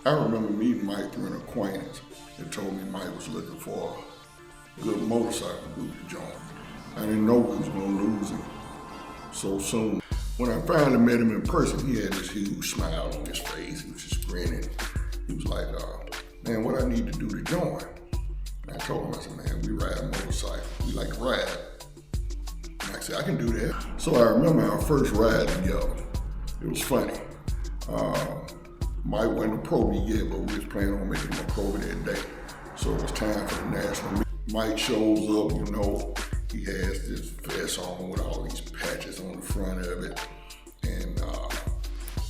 I remember meeting Mike through an acquaintance that told me Mike was looking for a good motorcycle group to join. I didn't know we was gonna lose him so soon. When I finally met him in person, he had this huge smile on his face. He was just grinning. He was like, man, what I need to do to join? And I told him, I said, man, we ride a motorcycle. We like to ride. And I said, I can do that. So I remember our first ride together. It was funny. Mike wasn't a pro yet, but we was planning on making him a pro that day. So it was time for the national meet. Mike shows up, you know, he has this vest on with all these patches on the front of it. And,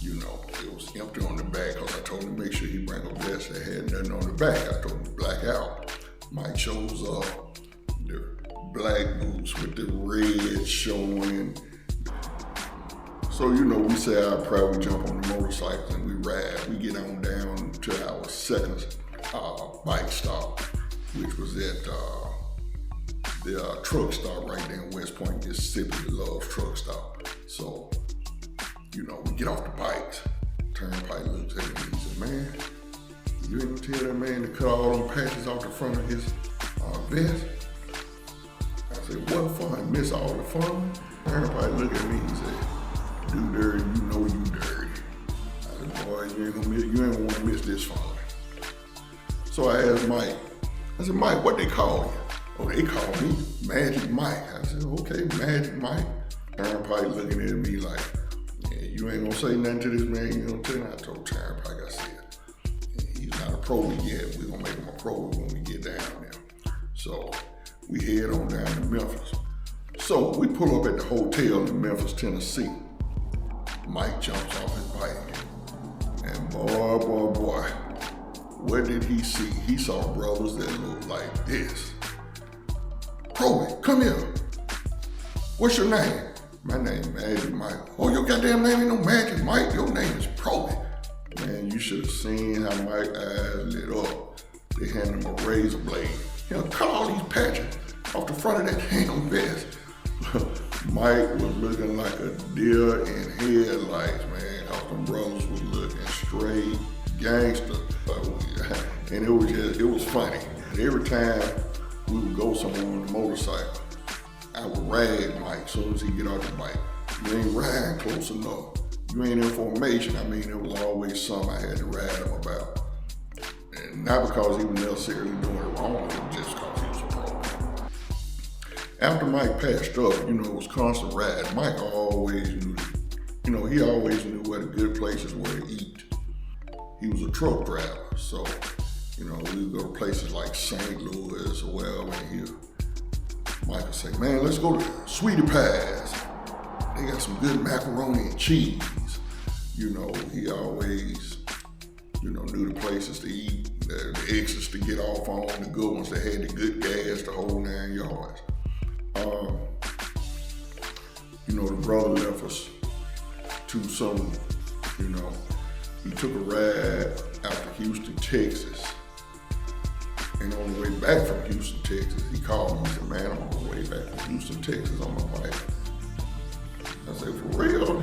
you know, it was empty on the back because I told him to make sure he bring a vest that had nothing on the back. I told him to black out. Mike shows up, the black boots with the red showing. So, you know, we say our prayer, we jump on the motorcycles and we ride. We get on down to our second bike stop, which was at the truck stop right there in West Point, Mississippi, the Love's truck stop. So, you know, we get off the bikes. Turnpike looks at me and he said, man, you ain't gonna tell that man to cut all them patches off the front of his vest? I said, what fun? Miss all the fun? Turnpike looked at me and said, Doodirty, you know you dirty. I said, boy, you ain't gonna want to miss this fun. So I asked Mike, I said, Mike, what they call you? Oh, they call me Magic Mike. I said, okay, Magic Mike. Turnpike looking at me like, yeah, you ain't gonna say nothing to this man, you gonna tell him? I told Turnpike, I said, he's not a pro yet, we're gonna make him a pro when we get down there. So we head on down to Memphis. So we pull up at the hotel in Memphis, Tennessee. Mike jumps off his bike, and boy, what did he see? He saw brothers that looked like this. Proby, come here. What's your name? My name Magic Mike. Oh, your goddamn name ain't no Magic Mike. Your name is Proby. Man, you should have seen how Mike's eyes lit up. They handed him a razor blade. You know, cut all these patches off the front of that damn vest. Mike was looking like a deer in headlights, man. Cause them brothers was looking straight gangster. And it was funny. Every time we would go somewhere on the motorcycle, I would rag Mike as soon as he get off the bike. You ain't riding close enough. You ain't in formation. I mean, it was always something I had to ride him about. And not because he was necessarily doing it wrong, it was just because he was a pro. After Mike passed up, you know, it was constant ride. Mike always knew, you know, he always knew where the good places were to eat. He was a truck driver, so, you know, we would go to places like St. Louis or wherever here. Mike would say, man, let's go to Sweetie Pies. They got some good macaroni and cheese. You know, he always, you know, knew the places to eat, the exits to get off on, the good ones that had the good gas, the whole 9 yards. You know, the brother left us too soon, you know. He took a ride out to Houston, Texas. And on the way back from Houston, Texas, he called me and said, man, I'm on the way back from Houston, Texas on my bike. I said, for real?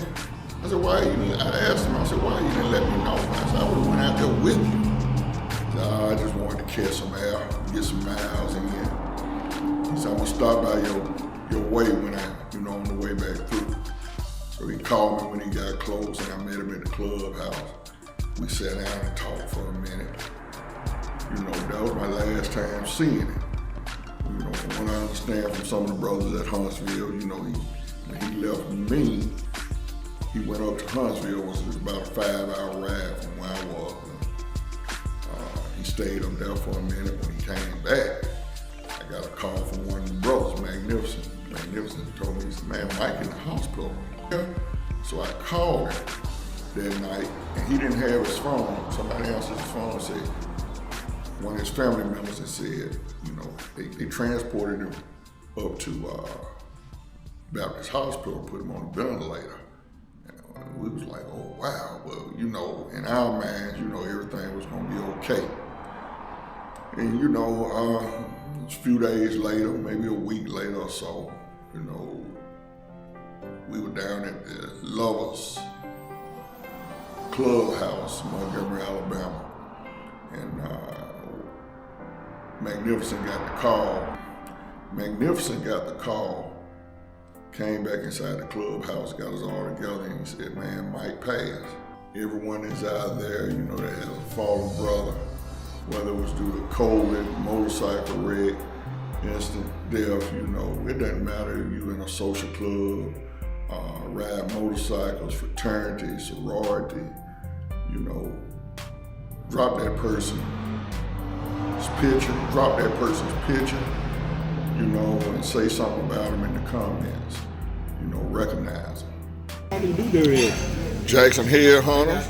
I said, why you didn't, I asked him, I said, why you didn't let me know? I said, I would have went out there with you. He said, I just wanted to catch some air, get some miles in. He said, I'm gonna stop by your way when I, you know, on the way back through. So he called me when he got close and I met him at the clubhouse. We sat down and talked for a minute. You know, that was my last time seeing him. You know, from what I understand from some of the brothers at Huntsville, you know, when he left me, he went up to Huntsville, which was about a 5-hour ride from where I was. He stayed up there for a minute. When he came back, I got a call from one of the brothers, Magnificent. Magnificent told me, he said, man, Mike in the hospital. So I called him that night, and he didn't have his phone. Somebody answered his phone and said, one of his family members had said, you know, they transported him up to Baptist Hospital, put him on a ventilator. And we was like, oh, wow. Well, you know, in our minds, you know, everything was gonna be okay. And, you know, a few days later, maybe a week later or so, you know, we were down at the Lovers Clubhouse, Montgomery, Alabama. And Magnificent got the call. Magnificent got the call, came back inside the clubhouse, got us all together, and he said, man, Mike passed. Everyone is out there, you know, that has a fallen brother, whether it was due to COVID, motorcycle wreck, instant death, you know, it doesn't matter if you're in a social club, ride motorcycles, fraternity, sorority, you know, drop that person's picture, you know, and say something about them in the comments, you know, recognize them. How do you do there? Jackson Head Hunter.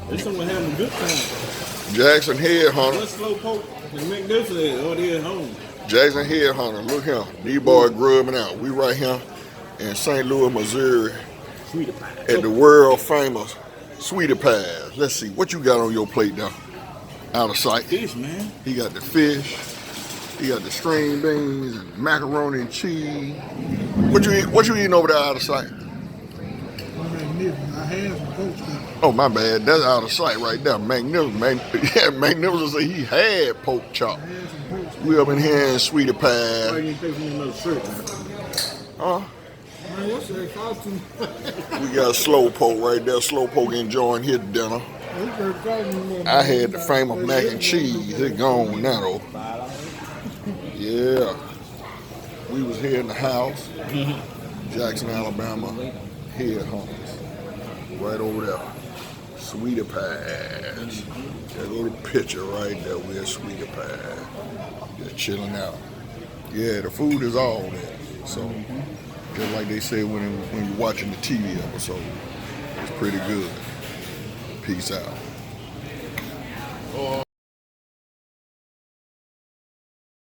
They someone having a good time. Jackson Head Hunter. Let's slow poke and Magnificent over there at home. Jackson Head Hunter, look here. These boys grubbing out. We right here in St. Louis, Missouri, at the world famous Sweetie Pies. Let's see, what you got on your plate now? Out of sight. Fish, man. He got the fish. He got the string beans and macaroni and cheese. What you eating over there out of sight? Magnificent. I had some pork chop. Oh, my bad. That's out of sight right there. Magnificent. Yeah, Magnificent said he had pork chop. We up in here in Sweetie Pie. Why you ain't taking another shirt, man? Huh? Man, yesterday cost him. We got Slowpoke right there. Slowpoke enjoying his dinner. I had the famous mac and cheese. It's gone now, though. Yeah. We was here in the house. Jackson, Alabama. Head Hunters. Right over there. Sweetie Pies. There go the picture right there. We're Sweetie Pie. Just chilling out. Yeah, the food is all there. So, just like they say when you're watching the TV episode, it's pretty good. Peace out.